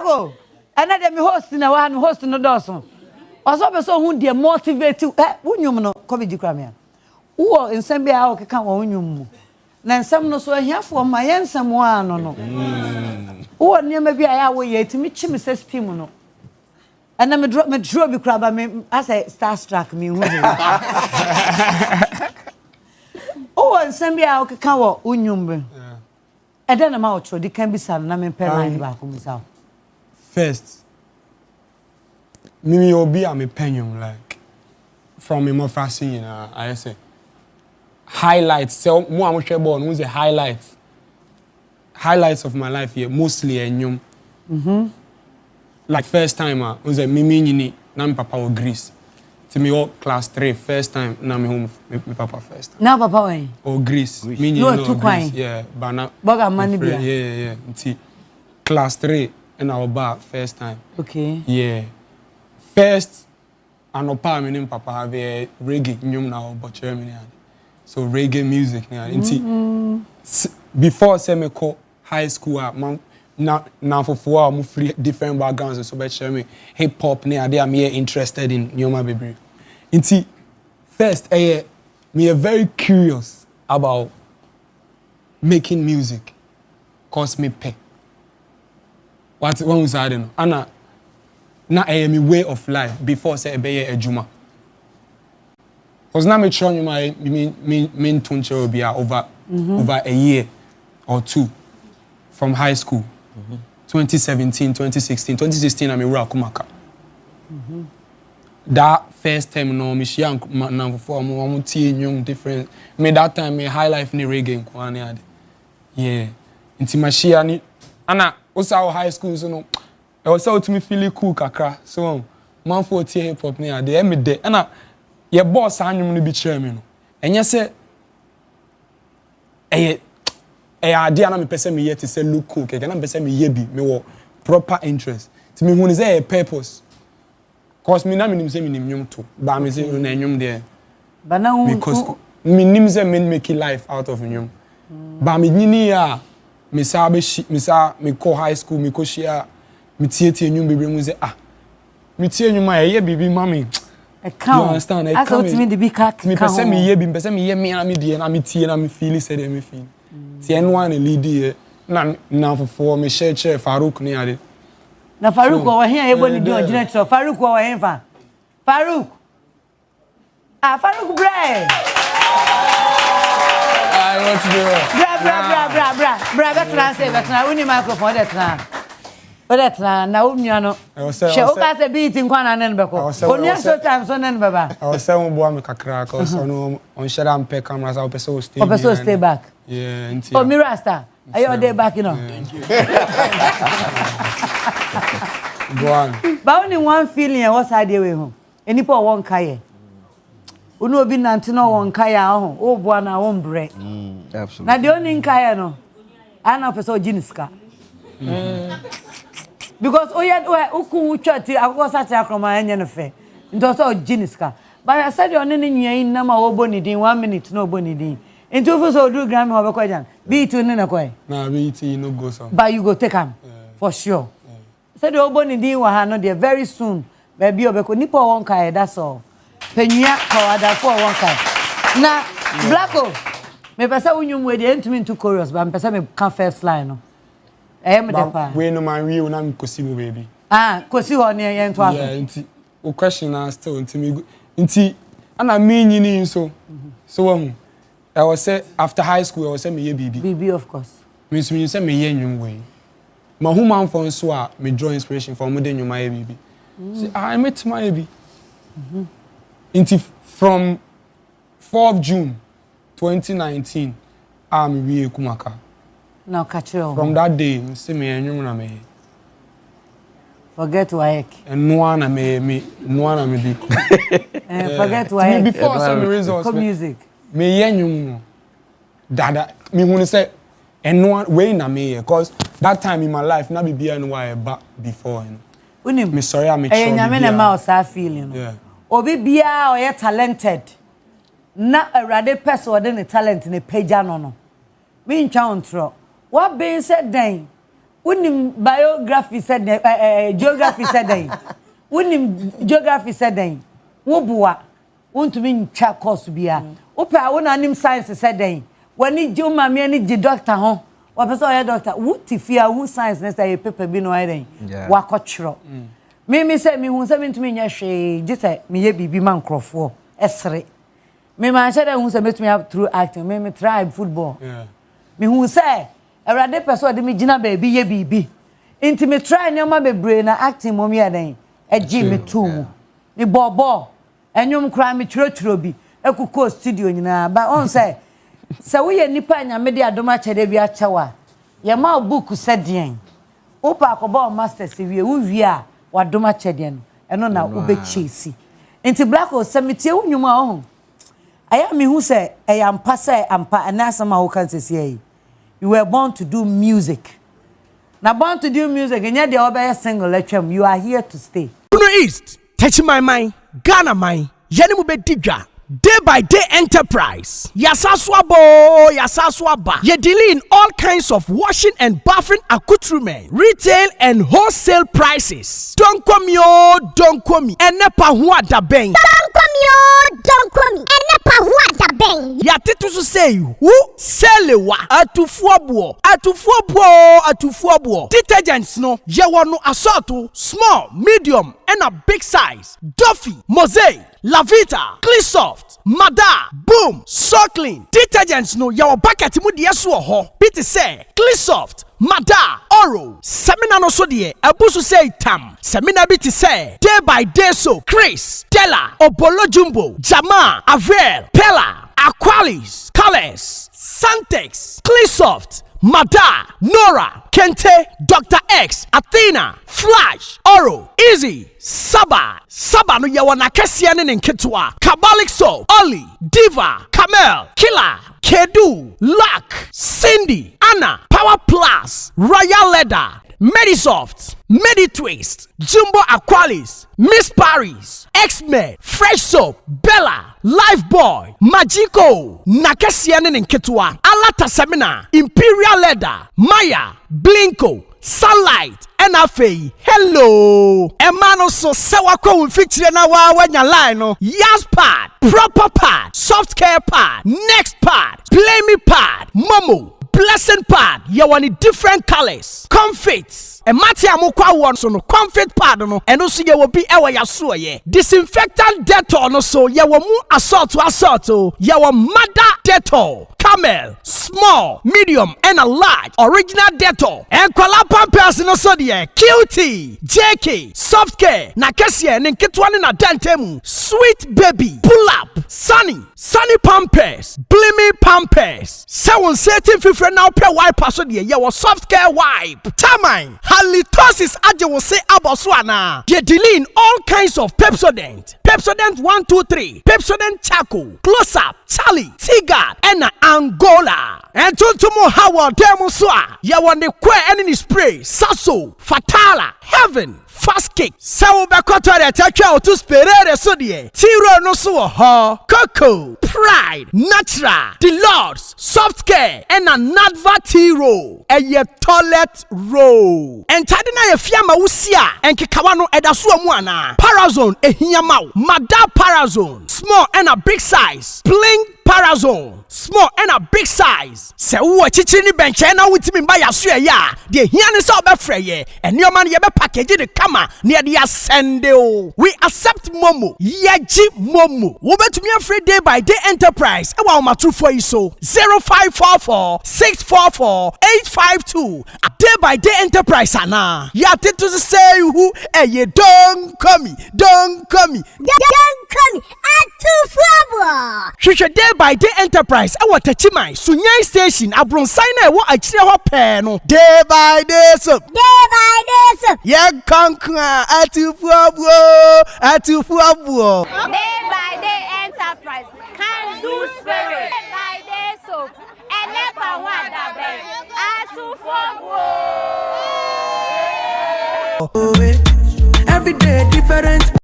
Blago. Another me host na wa no host no doso. Oso be so hu de motivate wonyum no ko be jikramia. Wo nsem bia o keka wo wonyum mu. Na nsem no so ahiafo ma ye nsem wa no no. Wo niam bia ya wo ye timi chimi se steam no. Ana me draw bi kra ba me asa starstruck me hu. Oh, nsem bia o keka wo wonyum be. Eden na ma o chodi kan bi sam na me pen ba ko misao. First, me obi am a penyon like from me more fasting, you know. I say highlights. So more I'm share born. Who's the highlights? Highlights of my life here mostly enyum. Like first time was a mimi nyini na me papa o Greece. To me all class 3 first time na me home me papa first time. Now papa when? Oh Greece. Me no too quiet. Yeah, but now. Boga money bia. Yeah. Until class 3 in our bar first time. Okay. Yeah. First, I know pa me and papa have a reggae nyum now but Germany. So reggae music before say me call high school now for 4 hours free different backgrounds so bet me hip hop near they am here interested in nyoma baby. Inti first me very curious about making music cause me pay. What one was I don't know. Na me way of life before say be ejuma. Cause now me try my mean tunche will be over a year or 2 from high school. 2017, 2016 I'm in Kumaka. That first time no me share na for mo young different. Me that time me high life ni reggae kwani ade. Yeah. Inti ma share ni ana osa high school so no I was out to me feel cool kakra. So man for hip hop ni ade me de ana ye boss anyum no bi kire me no. Enye se ade ana me pese me yet say look cool keke na me pese me ye bi me wo proper interest. Ti me hu ni say a purpose. Cause me na me nim say me nim nyum to. Ba me say na nyum there. Ba na because me nim say me make life out of nyum. Ba me nyini ya me sa me call high school me ko share me tie nyum bebre mu say me tie nyum a ye bibi mami. I can't understand. I can't me the big cat. Me pese me ye bi me pese me ye me na me die na me tie na me feel say dem me feel. Tie no one lead here na for me share Farouk ni ade. Na Farouk wa here e boni di original so Farouk wa here fa. Farouk. Farouk bre. I want to do. Bra betra uni microphone that na na unua no she o ka se beat nkwana nen beko oni so time so nen baba I was say mo boa me kakra cause on share am pe camera so person stay person stay back yeah nti oh Mirasta are you there back you know go on ba only one feeling e was ade we ho enipa won kaye onu obi nante no won kaye ho o boa na won bre Absolutely na de oni kaye no ana person jiniska because uku chati akoko sacha akroma enye no fe nto so jiniska but I said you only nyan na ma oboni din 1 minute no oboni din into for so do gram ho be kwajan be it ni na kwai na be it no go so but you go take am for sure said you oboni din wa ha no there very soon baby obeko nipa won kai that's all penua kawada for won kai na Blacko me pesa unyum we dey ntumi into chorus but me pesa me can first line no we no man we na me kosi mo baby kosi ho ne yen to aso yeah nti o question na still nti ana me nyini so I was say after high school I was say me ye bibi of course me say me ye nwum we ma hu man for so a me draw inspiration for mo de nwuma ye bibi say I met my baby nti from 4th June 2019 I'm we Kumaka. No, catch you. From that day, see me and you na me. Forget Waek. And no one me be. Forget Waek. Before some results. Music. Me yen Dada me when say and no one way na me because that time in my life na be and why back before you know. Me sorry I'm sure. Eh nyame na ma o sa feeling. Yeah. Obi bia o ye talented. Na awrade person o de talent ne pagya no. Me ntwa ontro. What being said then? Unim biography said geography said Unim geography said Wobua want to mean chat course bia. Opa wona nim science said when ni jo ma me ni doctor ho. Wa person ya doctor wuti fia hu science na say paper bi no ayi wa kotchro. Me say me hu say me ntumi nya hwe je say me ye bibi man krofo esre. Me man share hu say metumi have through acting me try football. Yeah. Me hu say Erade person de me gina baby ye bibi. Inti me try nyoma bebre na acting mom ye den. Eji me tu. Me bobo. Enyom kra me twiro bi. Ekuko studio nyina ba on say se wo ye nipa nya me de adoma chede bi achewa. Ye ma book sedien. Opa akoba master se wie wo wie a wadoma chede no. Eno na obechesi. Inti black o se metie wo nyuma ho. Aya me hu se eyampa se ampa anasama wo kan sese you were born to do music. Now born to do music, and yet the other single lecture, you are here to stay. East, touch my mind, Ghana mind, Yanimube Diga, day by day enterprise. Yasaswaba. Ye dealing in all kinds of washing and bathing accoutrement, retail and wholesale prices. Don't come yo, don't come me. And nepa huwa da bang. Don't call me. And nepa huwa da bang. Ya titu su say who selewa atufuabuo. Detergents no ye wano assault small, medium and a big size. Duffy, Mosaic, Lavita, Cleansoft, Mada, Boom, So Clean. Detergents no yawa bucket mu de so ho. Biti say Cleansoft, Mada, Oro. Semina no so de abusu say tam. Semina biti say day by day so Chris, Della, Obolo Jumbo, Jama, Avel, Pella, Aqualis, Colors, Santex, Cleansoft, Mada, Nora, Kente, Dr. X, Athena, Flash, Oro, Easy, Saba no yawana kesiane nketwa, Kabalik Soap, Oli, Diva, Camel, Killer, Kedu, Luck, Cindy, Anna, Power Plus, Royal Leather, Medisoft, Meditwist, Jumbo Aqualis, Miss Paris, X-Men, Fresh Soap, Bella, Lifeboy, Magico, Nakesiane Nketwa, Alata Semina, Imperial Leather, Maya, Blinko, Sunlight, NFA, hello. Emano so sewako feature na wa wanya line no. Yas pad, proper pad, soft care pad, next pad, play me pad, Momo, blessing pad. You want different colors, comfits. And Matia Mukwa one so no comfort pad no. And also you will be ewa yasu ye. Disinfectant Dettol no so you will mu assault to assault. You will mother Dettol. Camel, small, medium, and a large original Dettol. And Kuala Pampers no so die QT, JK, soft care, Nakasia, Ninketwan na Dantemu, sweet baby, pull up, sunny Pampers, blimmy Pampers. Someone setting fifre now per wipe so die your soft care wipe. Tamine, halitosis aje will say aboswana. They dealing all kinds of Pepsodent. Pepsodent 1, 2, 3, Pepsodent Charcoal, Close Up, Charlie, Tigard, and Angola. And Tuntumo Howard Demoswa. Ya want the queer enemy spray, Sasso, Fatala, Heaven, Fast Kick. Sao Bakotore Taka to Sperere Sodie, Tiro no so ha, Coco, Pride, Natural, The Lords, Soft Care, and a Nadva Tiro, and ye toilet roll. And Tadina Fiamma Usia, and Kikawano Edasua Mwana, Parazone, a Hiamau, Mada Parazone, small and a big size, Bling Parazone, small and a big size. Se uwa chichini bench na witimi mba ya suya ya. Die hiani sa obe freye. And your man yebe package the kama. Near the ascende o. We accept Momo. Yeji Momo. Wobe to me a free day by day enterprise. Ewa umatu for iso. 0544 644 852. A day by day enterprise ana. Ya titu say who ye don't come me. Don't come me. Don't call me. Atu Flabo. Shusha day by day enterprise. Ewa techimai. Sunyai station. Abronsaina ewa achire ho peno. Day by day so. Day by day so. Ye kankwa atu Flabo. Day by day enterprise can do spirit. Day by day soap and never want that bed. Atu Flabo.